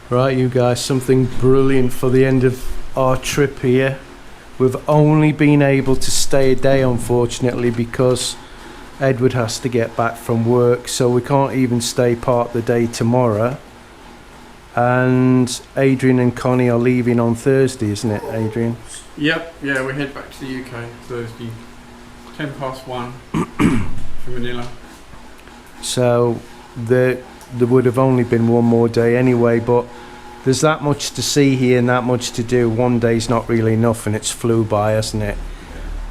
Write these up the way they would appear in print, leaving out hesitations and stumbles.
Right, you guys, something brilliant for the end of our trip here. We've only been able to stay a day, unfortunately, because Edward has to get back from work, so we can't even stay part of the day tomorrow. And Adrian and Connie are leaving on Thursday, isn't it, Adrian? Yep, yeah, we head back to the UK Thursday, 1:10 from Manila. So there would have only been one more day anyway, but there's that much to see here and that much to do. One day's not really enough, and it's flew by, hasn't it?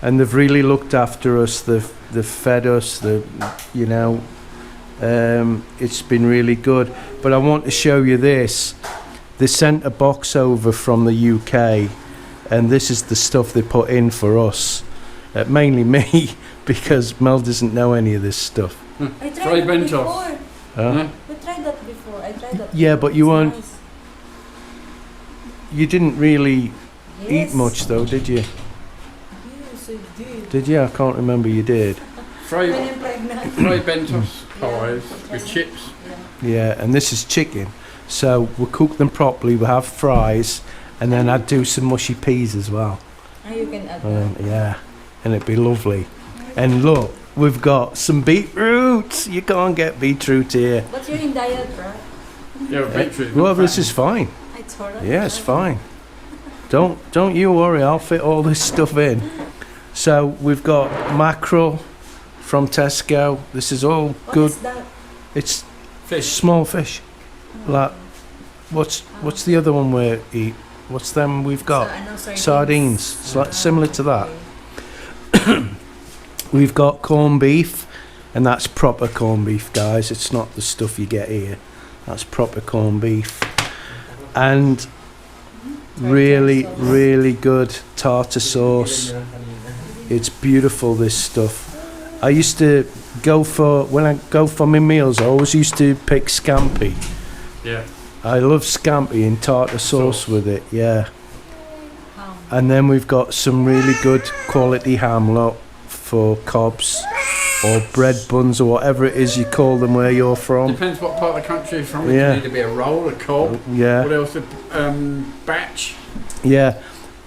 And they've really looked after us. They've fed us. It's been really good. But I want to show you this. They sent a box over from the UK, and this is the stuff they put in for us. Mainly me, because Mel doesn't know any of this stuff. I tried that before. Huh? We tried that before. I tried that. Yeah, but you weren't. Nice. You didn't really Yes. eat much, though, did you? Yes, I did. Did you? I can't remember. You did. When I'm pregnant. Fried bentos pies with chips. Yeah, and this is chicken. So we'll cook them properly. We'll have fries, and then I'd do some mushy peas as well. And you can add that. Yeah, and it'd be lovely. And look, we've got some beetroot. You can't get beetroot here. But you're in diet, right? Yeah, beetroot. Well, this is fine. It's alright. Yeah, it's fine. Don't you worry. I'll fit all this stuff in. So we've got mackerel from Tesco. This is all What good. is that? It's Fish. small fish. Like what's the other one we eat? What's them we've got? So, I know Sardines. It's like similar to that. Okay. We've got corned beef, and that's proper corned beef, guys. It's not the stuff you get here. That's proper corned beef. And really, really good tartar sauce. It's beautiful, this stuff. I used to when I go for my meals, I always used to pick scampi. Yeah. I love scampi and tartar sauce with it, yeah. Ham. And then we've got some really good quality ham, look, for cobs or bread buns or whatever it is you call them where you're from. Depends what part of the country you're from. Yeah. It can either be a roll, a cob. Yeah, What else? Batch. yeah.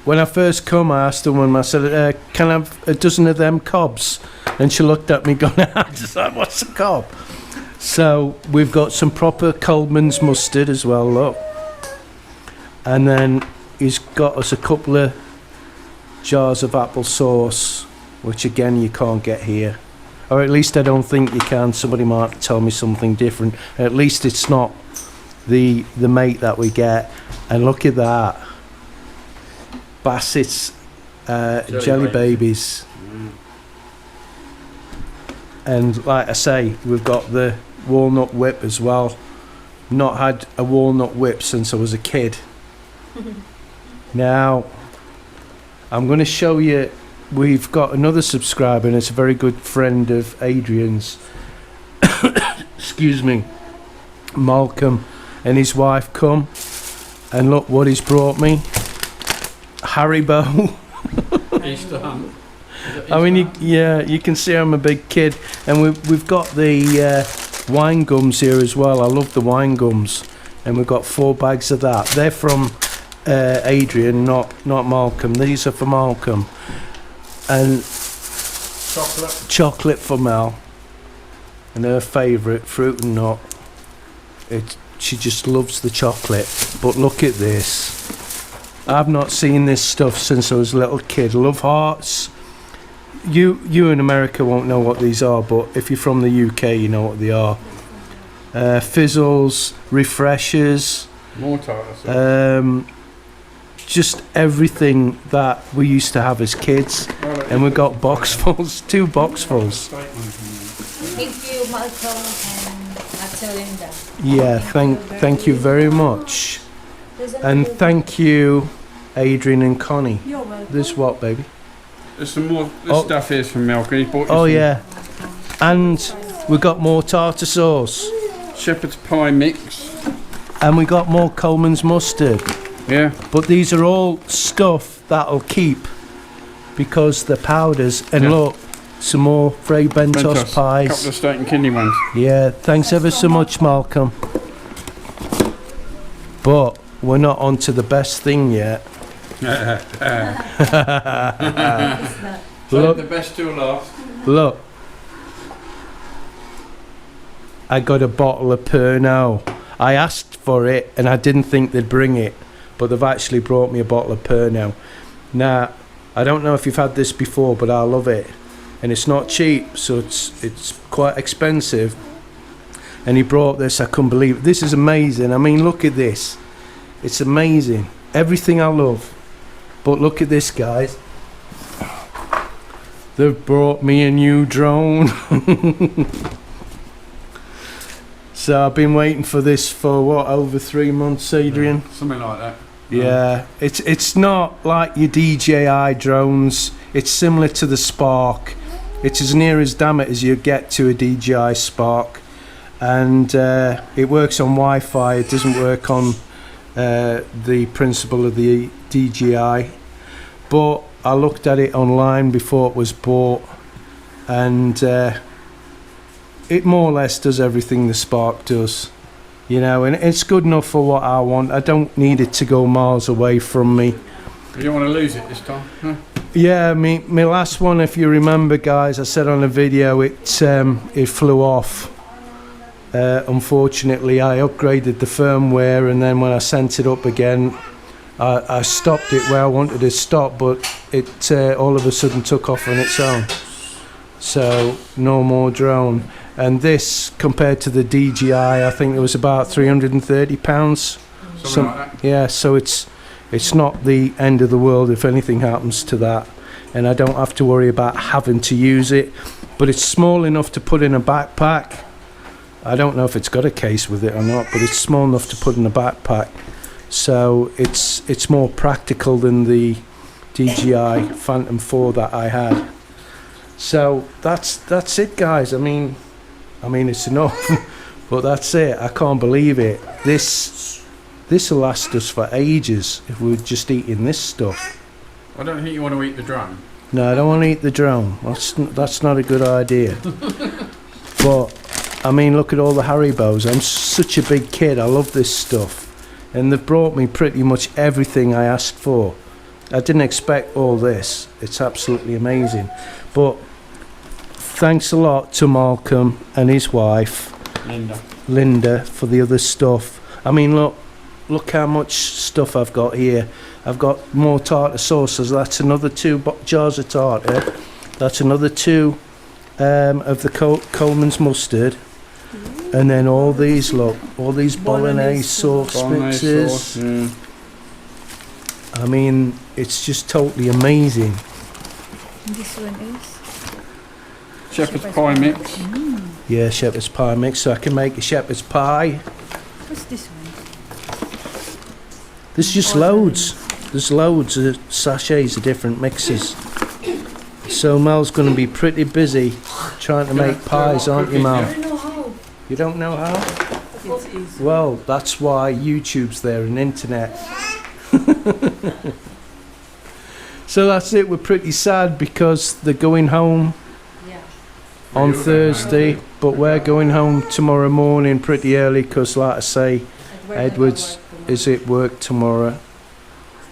When I first come, I asked the woman, I said, can I have a dozen of them cobs? And she looked at me going, I just like, what's a cob? So we've got some proper Coleman's mustard as well, look. And then he's got us a couple of jars of apple sauce, which again you can't get here. Or at least I don't think you can. Somebody might tell me something different. At least it's not the mate that we get. And look at that. Bassett's jelly babies. And like I say, we've got the walnut whip as well. Not had a walnut whip since I was a kid. Now, I'm going to show you, we've got another subscriber, and it's a very good friend of Adrian's. Excuse me. Malcolm and his wife come. And look what he's brought me. Haribo. Easter hunt. I mean, you can see I'm a big kid, and we've got the wine gums here as well. I love the wine gums, and we've got 4 bags of that. They're from Adrian, not Malcolm. These are for Malcolm, and chocolate for Mel, and her favourite fruit and nut. She just loves the chocolate. But look at this. I've not seen this stuff since I was a little kid. Love hearts. You in America won't know what these are, but if you're from the UK, you know what they are. Fizzles, refreshers, More tartar sauce. just everything that we used to have as kids. And we've got boxfuls, 2 boxfuls. Thank you, Malcolm and Atzelinda. Yeah, thank you very much. And thank you, Adrian and Connie. You're welcome. This what, baby? There's some more. This stuff here's from Malcolm. He bought you Oh some yeah, and we got more tartar sauce, shepherd's pie mix. and we got more Coleman's mustard. Yeah. But these are all stuff that'll keep because they're powders. And Yeah. look, some more Frey Bentos pies. Couple of steak and kidney ones. Yeah, thanks ever so much, Malcolm. But we're not on to the best thing yet. It's not. So the best till last. Look. I got a bottle of Pernod. I asked for it and I didn't think they'd bring it, but they've actually brought me a bottle of Pernod. Now, I don't know if you've had this before, but I love it. And it's not cheap, so it's quite expensive. And he brought this, I couldn't believe it. This is amazing. I mean, look at this. It's amazing. Everything I love. But look at this, guys. They've brought me a new drone. So I've been waiting for this for what, over 3 months, Adrian? Yeah, something like that. Yeah, it's not like your DJI drones. It's similar to the Spark. It's as near as damn it as you get to a DJI Spark, and it works on Wi-Fi. It doesn't work on the principle of the DJI. But I looked at it online before it was bought, and it more or less does everything the Spark does. You know, and it's good enough for what I want. I don't need it to go miles away from me. You don't want to lose it this time, huh? Yeah, my last one, if you remember, guys, I said on a video it flew off. Unfortunately, I upgraded the firmware, and then when I sent it up again, I stopped it where I wanted to stop, but it all of a sudden took off on its own. So no more drone. And this, compared to the DJI, I think it was about £330. Something like that. Yeah, so it's not the end of the world if anything happens to that, and I don't have to worry about having to use it. But it's small enough to put in a backpack. I don't know if it's got a case with it or not, but it's small enough to put in a backpack. So it's more practical than the DJI Phantom 4 that I had. So that's it, guys. I mean it's enough, but that's it. I can't believe it. This will last us for ages if we were just eating this stuff. I don't think you want to eat the drone. No, I don't want to eat the drone. That's not a good idea. But I mean, look at all the Haribos. I'm such a big kid. I love this stuff, and they've brought me pretty much everything I asked for. I didn't expect all this. It's absolutely amazing. But thanks a lot to Malcolm and his wife, Linda, for the other stuff. I mean, look how much stuff I've got here. I've got more tartar sauces. That's another 2 jars of tartar. That's another 2 of the Coleman's mustard. And then all these, look, all these bolognese sauce mixes. Yeah. I mean, it's just totally amazing. This one is Shepherd's pie mix. Yeah, shepherd's pie mix, so I can make a shepherd's pie. What's this one? There's just loads. There's loads of sachets of different mixes. So Mel's going to be pretty busy trying to make pies, aren't you, Mel? I don't know how. You don't know how? It's easy. Well, that's why YouTube's there and internet. So that's it. We're pretty sad because they're going home Yeah. on You're going Thursday, but we're going home tomorrow morning pretty early because, like I say, Edward's is at work tomorrow.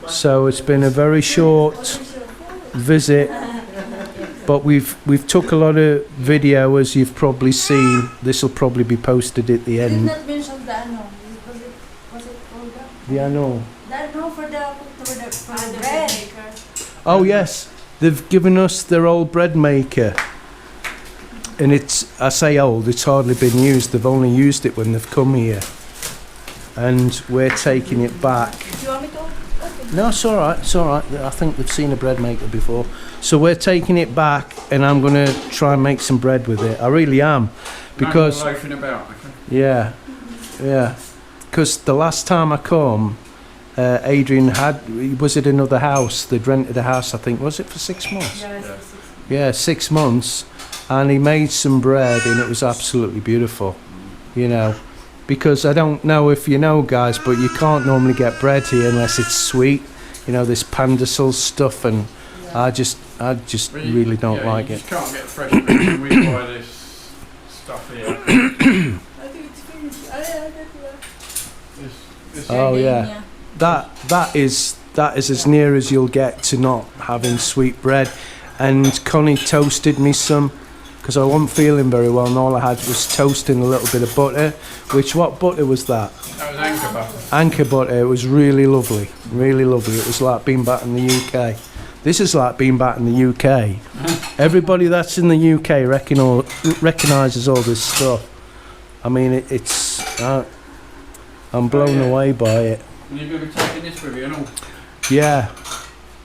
So it's been a very short visit, but we've took a lot of video, as you've probably seen. This will probably be posted at the Did end. not mention the ano. Was it called that? Yeah, I know. That no for the bread. Oh yes, they've given us their old bread maker, and it's, I say old, it's hardly been used. They've only used it when they've come here, and we're taking it back. Do you want me to? Okay. No, it's all right. It's all right. I think they've seen a bread maker before, so we're taking it back, and I'm gonna try and make some bread with it. I really am, because no more loafing about. Okay. yeah, because the last time I come, Adrian he was at another house. They'd rented a house, I think. Was it for 6 months? Yeah, 6 months, and he made some bread, and it was absolutely beautiful. You know, because I don't know if you know, guys, but you can't normally get bread here unless it's sweet. You know, this pandesal stuff, and I just really don't like you it. just can't get fresh bread when we buy this stuff here. I think it's finished. This Oh yeah, that is as near as you'll get to not having sweet bread. And Connie toasted me some because I wasn't feeling very well, and all I had was toast and a little bit of butter. What butter was that? That was anchor butter. Anchor butter. It was really lovely, really lovely. It was like being back in the UK. This is like being back in the UK. Everybody that's in the UK recognises all this stuff. I mean, I'm blown away by it. And you're going to be taking this with you and all. Yeah,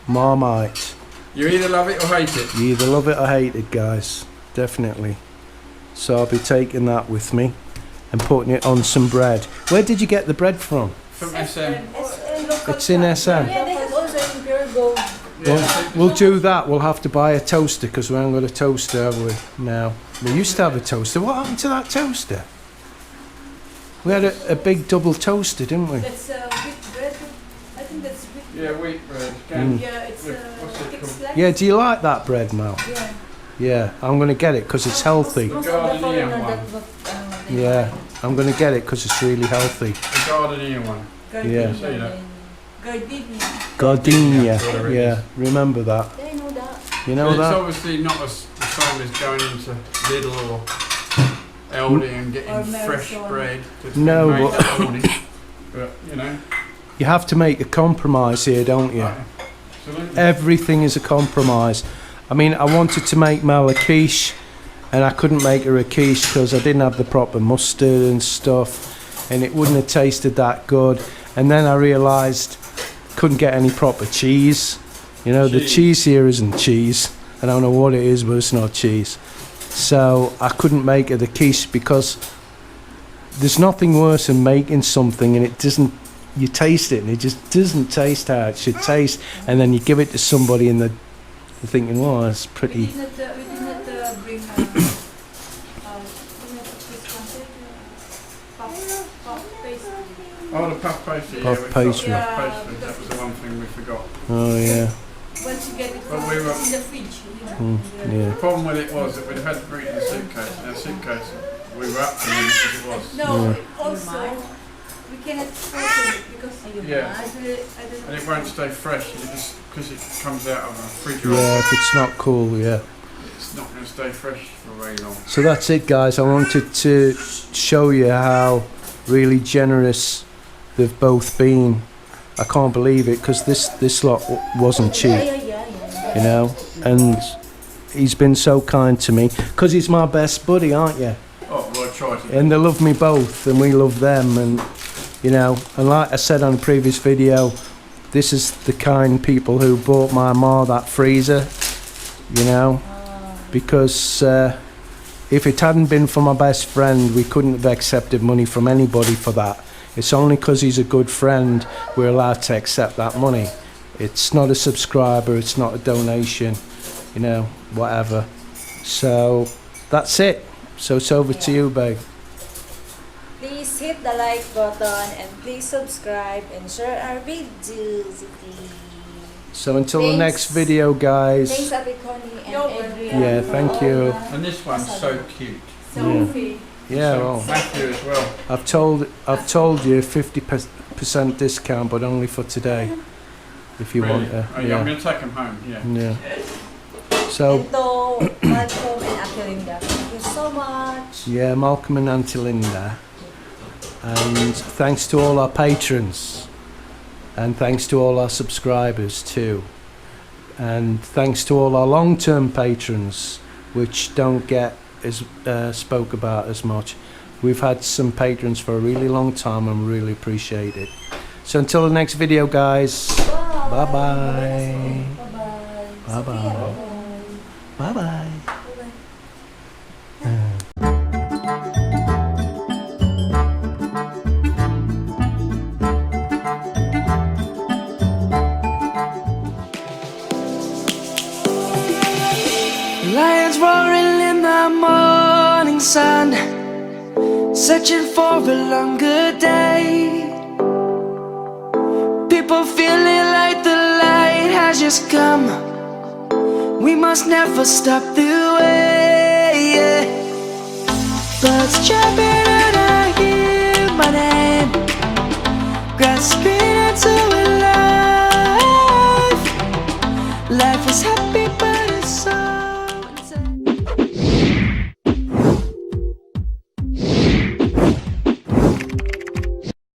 Marmite. You either love it or hate it. You either love it or hate it, guys. Definitely. So I'll be taking that with me and putting it on some bread. Where did you get the bread from? From SM. It's in SM. Yeah, they have also in Pure Gold. We'll do that. We'll have to buy a toaster because we haven't got a toaster, have we? Now. We used to have a toaster. What happened to that toaster? We had a big double toaster, didn't we? That's wheat bread. I think that's wheat. Yeah, wheat bread. Yeah, it's What's it thick called? slice. Yeah, do you like that bread, Mel? Yeah. Yeah, I'm going to get it because it's healthy. Most of the Gardenia foreigner one. that they Yeah, buy. I'm going to get it because it's really healthy. The Gardenia one. Yeah. See that? Gardenia. Gardenia, yeah, remember that. Yeah, I know that. You know But it's that? obviously not the same as going into Lidl or Aldi and getting Or fresh Marisol. bread. That's No, been made but- that morning. But, you know. You have to make a compromise here, don't you? Absolutely. Everything is a compromise. I mean, I wanted to make Mel a quiche, and I couldn't make her a quiche because I didn't have the proper mustard and stuff, and it wouldn't have tasted that good. And then I realised couldn't get any proper cheese. You know, the cheese here isn't cheese. I don't know what it is, but it's not cheese. So I couldn't make her the quiche because there's nothing worse than making something and it doesn't. You taste it and it just doesn't taste how it should taste, and then you give it to somebody and they're thinking, "Well, that's We pretty." did not bring puff pastry. Oh, the puff pastry. Puff yeah, we pastry. got Yeah, puff pastry. That because was the one thing we forgot. Oh yeah, Once you get it But from we were- in the fridge, you know. yeah. The problem with it was that we'd had to bring it in a suitcase. And our suitcase, we were up to them as it was. No, Yeah. also we cannot frozen it because Yeah. I don't know. And it won't stay fresh. You just because it comes out of a refrigerator. Yeah, if it's not cool, yeah. It's not going to stay fresh for very long. So that's it, guys. I wanted to show you how really generous they've both been. I can't believe it because this lot wasn't cheap, you know. And he's been so kind to me because he's my best buddy, aren't you? Oh, well, I tried to. And they love me both, and we love them. And you know, and like I said on a previous video, this is the kind people who bought my ma that freezer, you know. Because if it hadn't been for my best friend, we couldn't have accepted money from anybody for that. It's only because he's a good friend we're allowed to accept that money. It's not a subscriber, it's not a donation, you know, whatever. So that's it. So it's over to you, babe. Please hit the like button and please subscribe and share our videos. So until the Thanks. next video, guys. Thanks, Ate Connie and Yo, Adrian. Yeah, thank you. And this one's so cute. Sophie. Yeah, So well, Matthew as well. I've told you 50% discount, but only for today. If you Really? want to, Oh, yeah, I'm going to take them home. Yeah. yeah. So And to Malcolm and Ate Linda. Thank you so much. yeah, Malcolm and Auntie Linda, and thanks to all our patrons, and thanks to all our subscribers too, and thanks to all our long-term patrons, which don't get as spoke about as much. We've had some patrons for a really long time and we really appreciate it. So until the next video, guys. Bye bye. Bye-bye. Bye bye. Bye bye. Lions roaring in the morning sun, searching for a longer day. People feeling like the light has just come. We must never stop the way. Birds chirping